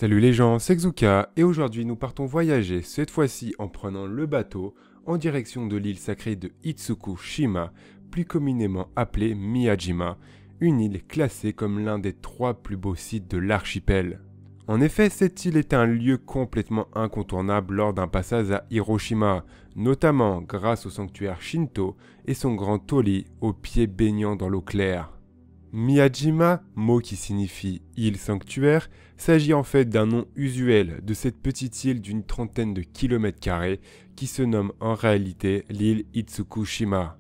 Salut les gens, c'est Xuka et aujourd'hui nous partons voyager, cette fois-ci en prenant le bateau, en direction de l'île sacrée de Itsukushima, plus communément appelée Miyajima, une île classée comme l'un des 3 plus beaux sites de l'archipel. En effet, cette île est un lieu complètement incontournable lors d'un passage à Hiroshima, notamment grâce au sanctuaire Shinto et son grand torii aux pieds baignant dans l'eau claire. Miyajima, mot qui signifie île sanctuaire, s'agit en fait d'un nom usuel de cette petite île d'une trentaine de kilomètres carrés qui se nomme en réalité l'île Itsukushima.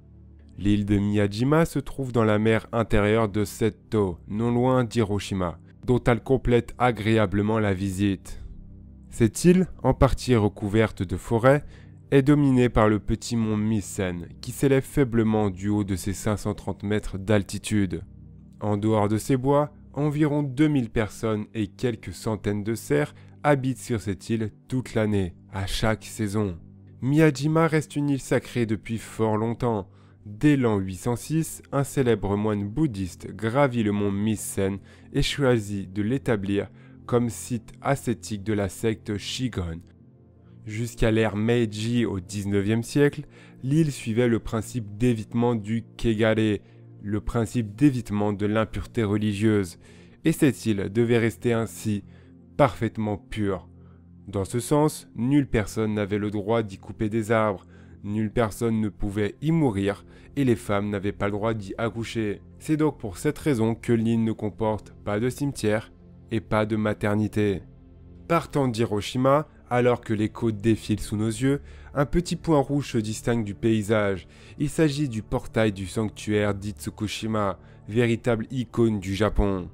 L'île de Miyajima se trouve dans la mer intérieure de Seto, non loin d'Hiroshima, dont elle complète agréablement la visite. Cette île, en partie recouverte de forêts, est dominée par le petit mont Misen, qui s'élève faiblement du haut de ses 530 mètres d'altitude. En dehors de ces bois, environ 2000 personnes et quelques centaines de cerfs habitent sur cette île toute l'année, à chaque saison. Miyajima reste une île sacrée depuis fort longtemps. Dès l'an 806, un célèbre moine bouddhiste gravit le mont Misen et choisit de l'établir comme site ascétique de la secte Shigon. Jusqu'à l'ère Meiji au XIXe siècle, l'île suivait le principe d'évitement du Kegare, le principe d'évitement de l'impureté religieuse, et cette île devait rester ainsi parfaitement pure. Dans ce sens, nulle personne n'avait le droit d'y couper des arbres, nulle personne ne pouvait y mourir, et les femmes n'avaient pas le droit d'y accoucher. C'est donc pour cette raison que l'île ne comporte pas de cimetière et pas de maternité. Partant d'Hiroshima, alors que les côtes défilent sous nos yeux, un petit point rouge se distingue du paysage. Il s'agit du portail du sanctuaire d'Itsukushima, véritable icône du Japon.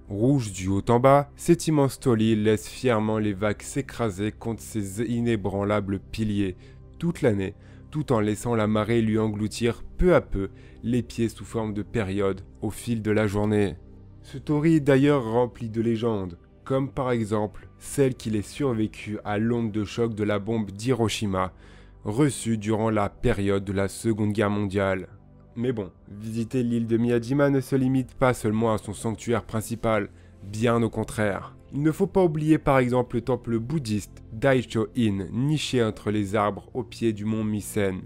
Rouge du haut en bas, cet immense torii laisse fièrement les vagues s'écraser contre ses inébranlables piliers toute l'année, tout en laissant la marée lui engloutir peu à peu les pieds sous forme de périodes au fil de la journée. Ce torii est d'ailleurs rempli de légendes, comme par exemple celle qu'il ait survécu à l'onde de choc de la bombe d'Hiroshima, reçue durant la période de la Seconde Guerre mondiale. Mais bon, visiter l'île de Miyajima ne se limite pas seulement à son sanctuaire principal, bien au contraire. Il ne faut pas oublier par exemple le temple bouddhiste Daicho-in, niché entre les arbres au pied du mont Misen.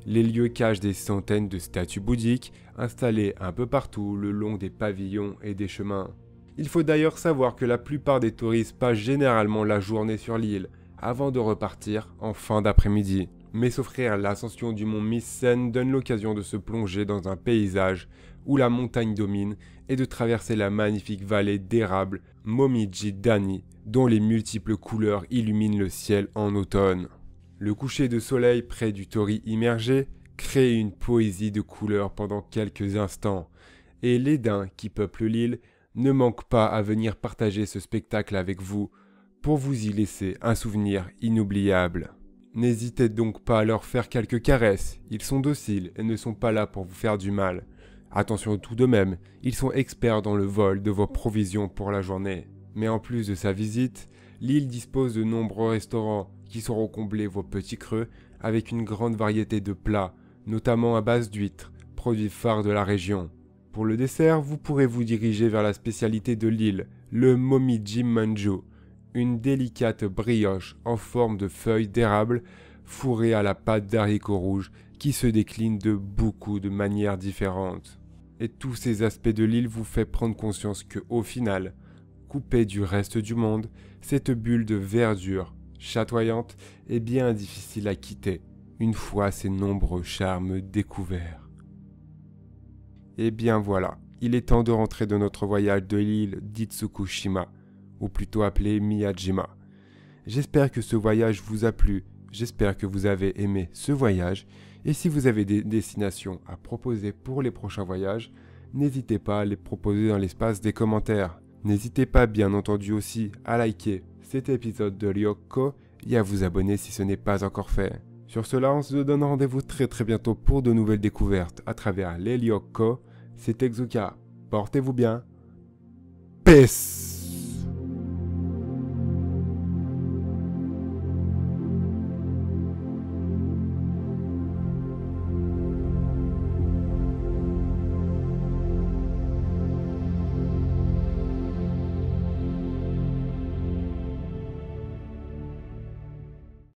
Les lieux cachent des centaines de statues bouddhiques installées un peu partout le long des pavillons et des chemins. Il faut d'ailleurs savoir que la plupart des touristes passent généralement la journée sur l'île, avant de repartir en fin d'après-midi. Mais s'offrir l'ascension du mont Misen donne l'occasion de se plonger dans un paysage où la montagne domine et de traverser la magnifique vallée d'érable Momiji-dani, dont les multiples couleurs illuminent le ciel en automne. Le coucher de soleil près du torii immergé crée une poésie de couleurs pendant quelques instants, et les daims qui peuplent l'île ne manquent pas à venir partager ce spectacle avec vous pour vous y laisser un souvenir inoubliable. N'hésitez donc pas à leur faire quelques caresses, ils sont dociles et ne sont pas là pour vous faire du mal. Attention tout de même, ils sont experts dans le vol de vos provisions pour la journée. Mais en plus de sa visite, l'île dispose de nombreux restaurants qui sauront combler vos petits creux avec une grande variété de plats, notamment à base d'huîtres, produit phare de la région. Pour le dessert, vous pourrez vous diriger vers la spécialité de l'île, le Momiji Manju, une délicate brioche en forme de feuilles d'érable fourrée à la pâte d'haricots rouges qui se décline de beaucoup de manières différentes. Et tous ces aspects de l'île vous fait prendre conscience que, au final, coupée du reste du monde, cette bulle de verdure chatoyante est bien difficile à quitter, une fois ses nombreux charmes découverts. Et bien voilà, il est temps de rentrer dans notre voyage de l'île d'Itsukushima, ou plutôt appelée Miyajima. J'espère que ce voyage vous a plu, j'espère que vous avez aimé ce voyage, et si vous avez des destinations à proposer pour les prochains voyages, n'hésitez pas à les proposer dans l'espace des commentaires. N'hésitez pas bien entendu aussi à liker cet épisode de Ryokko et à vous abonner si ce n'est pas encore fait. Sur cela, on se donne rendez-vous très bientôt pour de nouvelles découvertes à travers les Ryokko. C'était Xuka, portez-vous bien. Peace.